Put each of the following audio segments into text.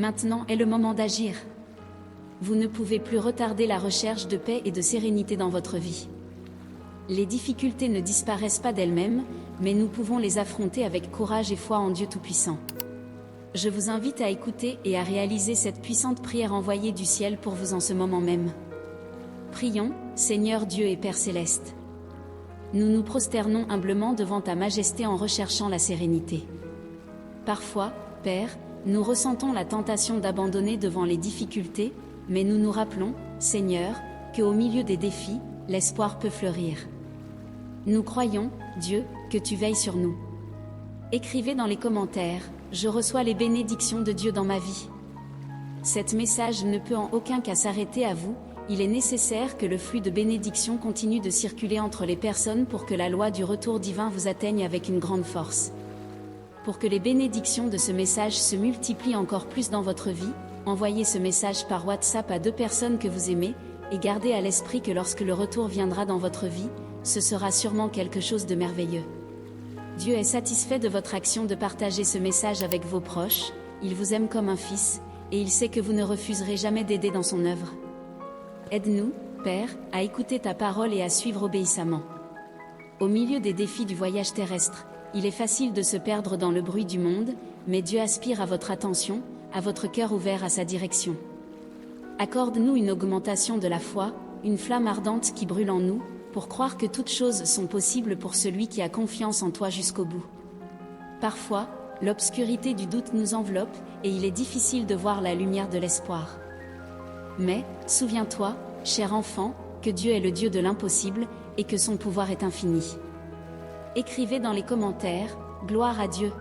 Maintenant est le moment d'agir. Vous ne pouvez plus retarder la recherche de paix et de sérénité dans votre vie. Les difficultés ne disparaissent pas d'elles-mêmes, mais nous pouvons les affronter avec courage et foi en Dieu Tout-Puissant. Je vous invite à écouter et à réaliser cette puissante prière envoyée du ciel pour vous en ce moment même. Prions, Seigneur Dieu et Père Céleste. Nous nous prosternons humblement devant ta majesté en recherchant la sérénité. Parfois, Père, nous ressentons la tentation d'abandonner devant les difficultés, mais nous nous rappelons, Seigneur, qu'au milieu des défis, l'espoir peut fleurir. Nous croyons, Dieu, que tu veilles sur nous. Écrivez dans les commentaires, je reçois les bénédictions de Dieu dans ma vie. Cet message ne peut en aucun cas s'arrêter à vous, il est nécessaire que le flux de bénédictions continue de circuler entre les personnes pour que la loi du retour divin vous atteigne avec une grande force. Pour que les bénédictions de ce message se multiplient encore plus dans votre vie, envoyez ce message par WhatsApp à 2 personnes que vous aimez, et gardez à l'esprit que lorsque le retour viendra dans votre vie, ce sera sûrement quelque chose de merveilleux. Dieu est satisfait de votre action de partager ce message avec vos proches, il vous aime comme un fils, et il sait que vous ne refuserez jamais d'aider dans son œuvre. Aide-nous, Père, à écouter ta parole et à suivre obéissamment. Au milieu des défis du voyage terrestre, il est facile de se perdre dans le bruit du monde, mais Dieu aspire à votre attention, à votre cœur ouvert à sa direction. Accorde-nous une augmentation de la foi, une flamme ardente qui brûle en nous, pour croire que toutes choses sont possibles pour celui qui a confiance en toi jusqu'au bout. Parfois, l'obscurité du doute nous enveloppe, et il est difficile de voir la lumière de l'espoir. Mais, souviens-toi, cher enfant, que Dieu est le Dieu de l'impossible, et que son pouvoir est infini. Écrivez dans les commentaires, gloire à Dieu.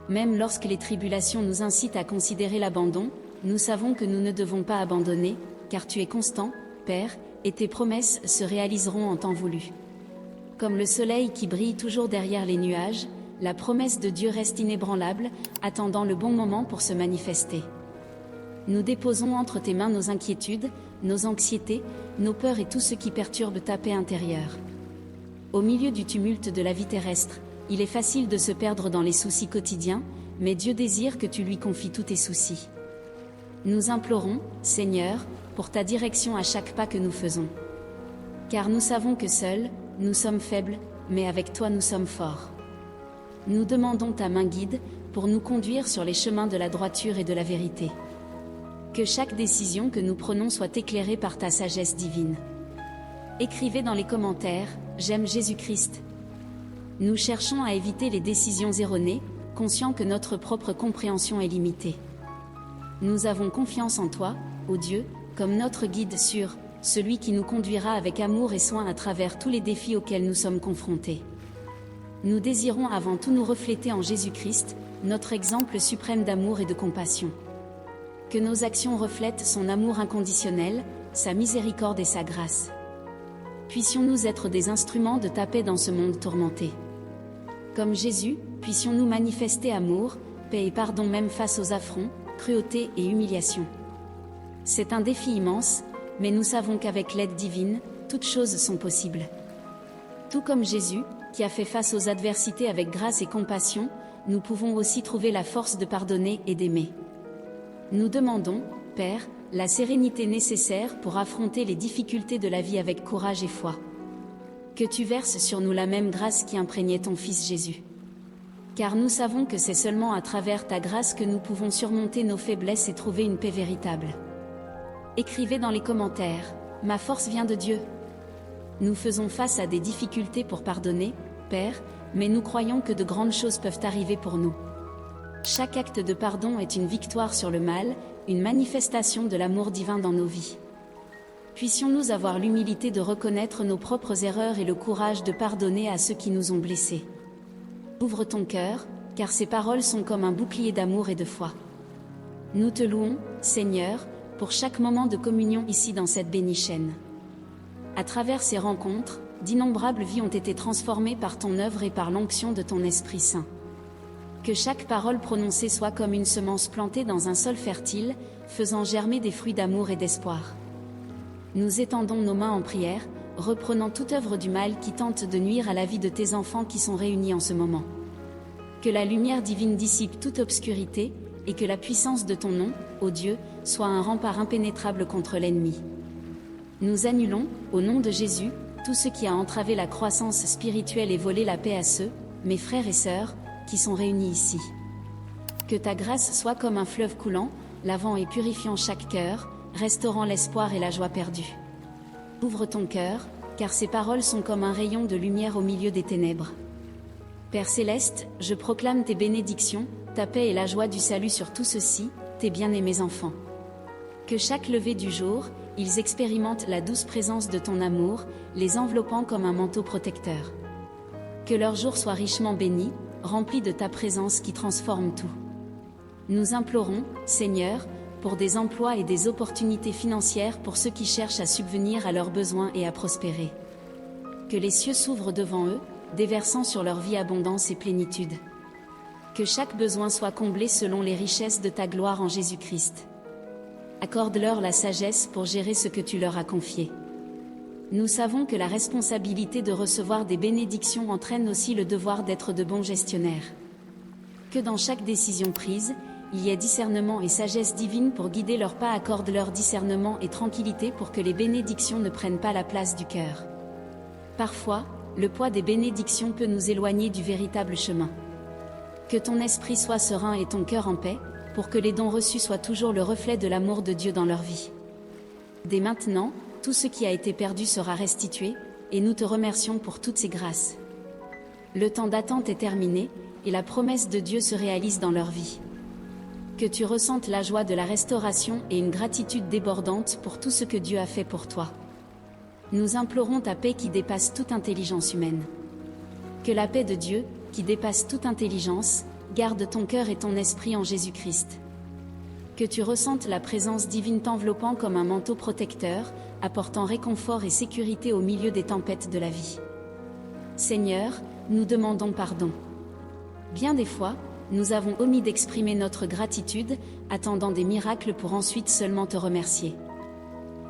Même lorsque les tribulations nous incitent à considérer l'abandon, nous savons que nous ne devons pas abandonner, car tu es constant, Père, et tes promesses se réaliseront en temps voulu. Comme le soleil qui brille toujours derrière les nuages, la promesse de Dieu reste inébranlable, attendant le bon moment pour se manifester. Nous déposons entre tes mains nos inquiétudes, nos anxiétés, nos peurs et tout ce qui perturbe ta paix intérieure. Au milieu du tumulte de la vie terrestre, il est facile de se perdre dans les soucis quotidiens, mais Dieu désire que tu lui confies tous tes soucis. Nous implorons, Seigneur, pour ta direction à chaque pas que nous faisons. Car nous savons que seuls, nous sommes faibles, mais avec toi nous sommes forts. Nous demandons ta main guide, pour nous conduire sur les chemins de la droiture et de la vérité. Que chaque décision que nous prenons soit éclairée par ta sagesse divine. Écrivez dans les commentaires, j'aime Jésus-Christ. Nous cherchons à éviter les décisions erronées, conscients que notre propre compréhension est limitée. Nous avons confiance en toi, ô Dieu, comme notre guide sûr, celui qui nous conduira avec amour et soin à travers tous les défis auxquels nous sommes confrontés. Nous désirons avant tout nous refléter en Jésus-Christ, notre exemple suprême d'amour et de compassion. Que nos actions reflètent son amour inconditionnel, sa miséricorde et sa grâce. Puissions-nous être des instruments de ta paix dans ce monde tourmenté. Comme Jésus, puissions-nous manifester amour, paix et pardon même face aux affronts, cruauté et humiliation. C'est un défi immense, mais nous savons qu'avec l'aide divine, toutes choses sont possibles. Tout comme Jésus, qui a fait face aux adversités avec grâce et compassion, nous pouvons aussi trouver la force de pardonner et d'aimer. Nous demandons, Père, la sérénité nécessaire pour affronter les difficultés de la vie avec courage et foi. Que tu verses sur nous la même grâce qui imprégnait ton Fils Jésus. Car nous savons que c'est seulement à travers ta grâce que nous pouvons surmonter nos faiblesses et trouver une paix véritable. Écrivez dans les commentaires, ma force vient de Dieu. Nous faisons face à des difficultés pour pardonner, Père, mais nous croyons que de grandes choses peuvent arriver pour nous. Chaque acte de pardon est une victoire sur le mal, une manifestation de l'amour divin dans nos vies. Puissions-nous avoir l'humilité de reconnaître nos propres erreurs et le courage de pardonner à ceux qui nous ont blessés. Ouvre ton cœur, car ces paroles sont comme un bouclier d'amour et de foi. Nous te louons, Seigneur, pour chaque moment de communion ici dans cette bénie chaîne. À travers ces rencontres, d'innombrables vies ont été transformées par ton œuvre et par l'onction de ton Esprit Saint. Que chaque parole prononcée soit comme une semence plantée dans un sol fertile, faisant germer des fruits d'amour et d'espoir. Nous étendons nos mains en prière, reprenant toute œuvre du mal qui tente de nuire à la vie de tes enfants qui sont réunis en ce moment. Que la lumière divine dissipe toute obscurité, et que la puissance de ton nom, ô Dieu, soit un rempart impénétrable contre l'ennemi. Nous annulons, au nom de Jésus, tout ce qui a entravé la croissance spirituelle et volé la paix à ceux, mes frères et sœurs, qui sont réunis ici. Que ta grâce soit comme un fleuve coulant, lavant et purifiant chaque cœur, restaurant l'espoir et la joie perdue. Ouvre ton cœur, car ces paroles sont comme un rayon de lumière au milieu des ténèbres. Père céleste, je proclame tes bénédictions, ta paix et la joie du salut sur tout ceci, tes bien-aimés enfants. Que chaque lever du jour, ils expérimentent la douce présence de ton amour, les enveloppant comme un manteau protecteur. Que leur jour soit richement béni, rempli de ta présence qui transforme tout. Nous implorons, Seigneur, pour des emplois et des opportunités financières pour ceux qui cherchent à subvenir à leurs besoins et à prospérer. Que les cieux s'ouvrent devant eux, déversant sur leur vie abondance et plénitude. Que chaque besoin soit comblé selon les richesses de ta gloire en Jésus-Christ. Accorde-leur la sagesse pour gérer ce que tu leur as confié. Nous savons que la responsabilité de recevoir des bénédictions entraîne aussi le devoir d'être de bons gestionnaires. Que dans chaque décision prise, il y ait discernement et sagesse divine pour guider leurs pas. Accorde-leur discernement et tranquillité pour que les bénédictions ne prennent pas la place du cœur. Parfois, le poids des bénédictions peut nous éloigner du véritable chemin. Que ton esprit soit serein et ton cœur en paix, pour que les dons reçus soient toujours le reflet de l'amour de Dieu dans leur vie. Dès maintenant, tout ce qui a été perdu sera restitué, et nous te remercions pour toutes ces grâces. Le temps d'attente est terminé, et la promesse de Dieu se réalise dans leur vie. Que tu ressentes la joie de la restauration et une gratitude débordante pour tout ce que Dieu a fait pour toi. Nous implorons ta paix qui dépasse toute intelligence humaine. Que la paix de Dieu, qui dépasse toute intelligence, garde ton cœur et ton esprit en Jésus-Christ. Que tu ressentes la présence divine t'enveloppant comme un manteau protecteur, apportant réconfort et sécurité au milieu des tempêtes de la vie. Seigneur, nous demandons pardon. Bien des fois, nous avons omis d'exprimer notre gratitude, attendant des miracles pour ensuite seulement te remercier.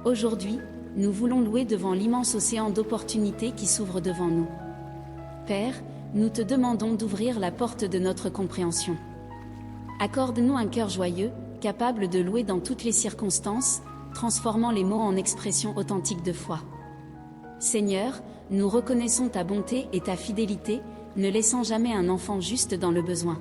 Aujourd'hui, nous voulons louer devant l'immense océan d'opportunités qui s'ouvre devant nous. Père, nous te demandons d'ouvrir la porte de notre compréhension. Accorde-nous un cœur joyeux, capable de louer dans toutes les circonstances, transformant les mots en expressions authentiques de foi. Seigneur, nous reconnaissons ta bonté et ta fidélité, ne laissant jamais un enfant juste dans le besoin.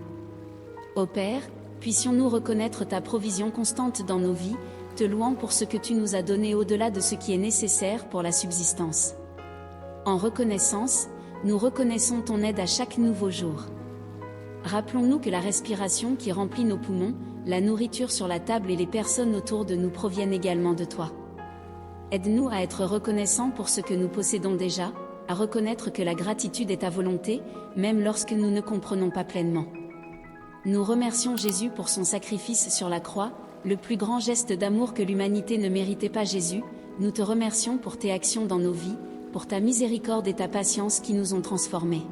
Ô Père, puissions-nous reconnaître ta provision constante dans nos vies, te louant pour ce que tu nous as donné au-delà de ce qui est nécessaire pour la subsistance. En reconnaissance, nous reconnaissons ton aide à chaque nouveau jour. Rappelons-nous que la respiration qui remplit nos poumons, la nourriture sur la table et les personnes autour de nous proviennent également de toi. Aide-nous à être reconnaissants pour ce que nous possédons déjà, à reconnaître que la gratitude est ta volonté, même lorsque nous ne comprenons pas pleinement. Nous remercions Jésus pour son sacrifice sur la croix, le plus grand geste d'amour que l'humanité ne méritait pas. Jésus, nous te remercions pour tes actions dans nos vies, pour ta miséricorde et ta patience qui nous ont transformés.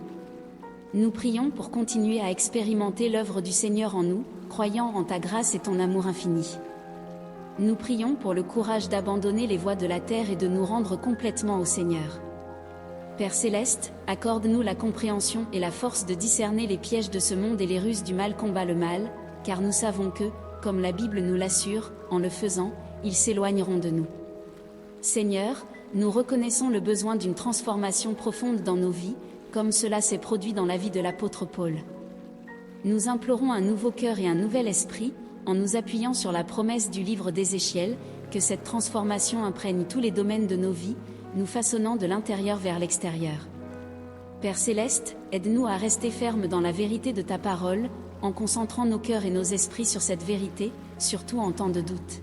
Nous prions pour continuer à expérimenter l'œuvre du Seigneur en nous, croyant en ta grâce et ton amour infini. Nous prions pour le courage d'abandonner les voies de la terre et de nous rendre complètement au Seigneur. Père céleste, accorde-nous la compréhension et la force de discerner les pièges de ce monde et les ruses du mal. Combat le mal, car nous savons que, comme la Bible nous l'assure, en le faisant, ils s'éloigneront de nous. Seigneur, nous reconnaissons le besoin d'une transformation profonde dans nos vies, comme cela s'est produit dans la vie de l'apôtre Paul. Nous implorons un nouveau cœur et un nouvel esprit, en nous appuyant sur la promesse du livre d'Ézéchiel, que cette transformation imprègne tous les domaines de nos vies, nous façonnant de l'intérieur vers l'extérieur. Père céleste, aide-nous à rester fermes dans la vérité de ta parole, en concentrant nos cœurs et nos esprits sur cette vérité, surtout en temps de doute.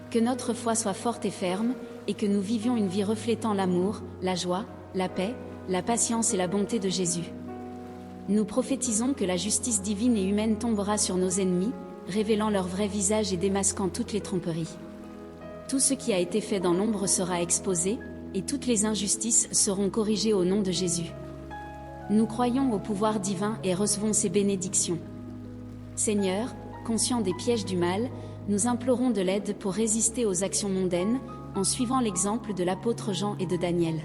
Que notre foi soit forte et ferme, et que nous vivions une vie reflétant l'amour, la joie, la paix, la patience et la bonté de Jésus. Nous prophétisons que la justice divine et humaine tombera sur nos ennemis, révélant leur vrai visage et démasquant toutes les tromperies. Tout ce qui a été fait dans l'ombre sera exposé, et toutes les injustices seront corrigées au nom de Jésus. Nous croyons au pouvoir divin et recevons ses bénédictions. Seigneur, conscients des pièges du mal, nous implorons de l'aide pour résister aux actions mondaines, en suivant l'exemple de l'apôtre Jean et de Daniel.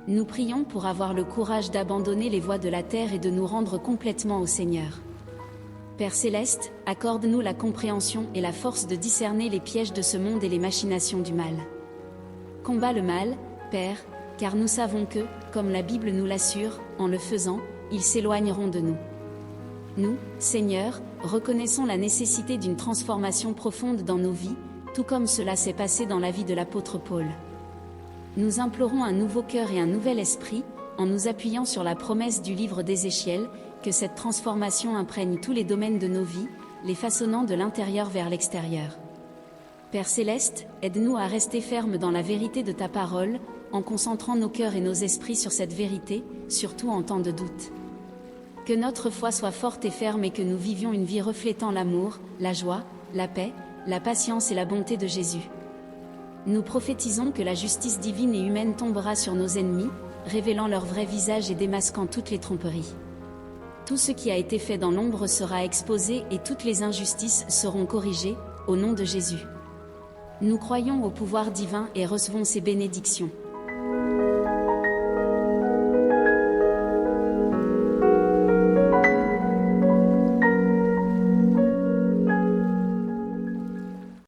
Nous prions pour avoir le courage d'abandonner les voies de la terre et de nous rendre complètement au Seigneur. Père céleste, accorde-nous la compréhension et la force de discerner les pièges de ce monde et les machinations du mal. Combat le mal, Père, car nous savons que, comme la Bible nous l'assure, en le faisant, ils s'éloigneront de nous. Nous, Seigneur, reconnaissons la nécessité d'une transformation profonde dans nos vies, tout comme cela s'est passé dans la vie de l'apôtre Paul. Nous implorons un nouveau cœur et un nouvel esprit, en nous appuyant sur la promesse du livre d'Ézéchiel, que cette transformation imprègne tous les domaines de nos vies, les façonnant de l'intérieur vers l'extérieur. Père céleste, aide-nous à rester fermes dans la vérité de ta parole, en concentrant nos cœurs et nos esprits sur cette vérité, surtout en temps de doute. Que notre foi soit forte et ferme et que nous vivions une vie reflétant l'amour, la joie, la paix, la patience et la bonté de Jésus. Nous prophétisons que la justice divine et humaine tombera sur nos ennemis, révélant leur vrai visage et démasquant toutes les tromperies. Tout ce qui a été fait dans l'ombre sera exposé et toutes les injustices seront corrigées, au nom de Jésus. Nous croyons au pouvoir divin et recevons ses bénédictions.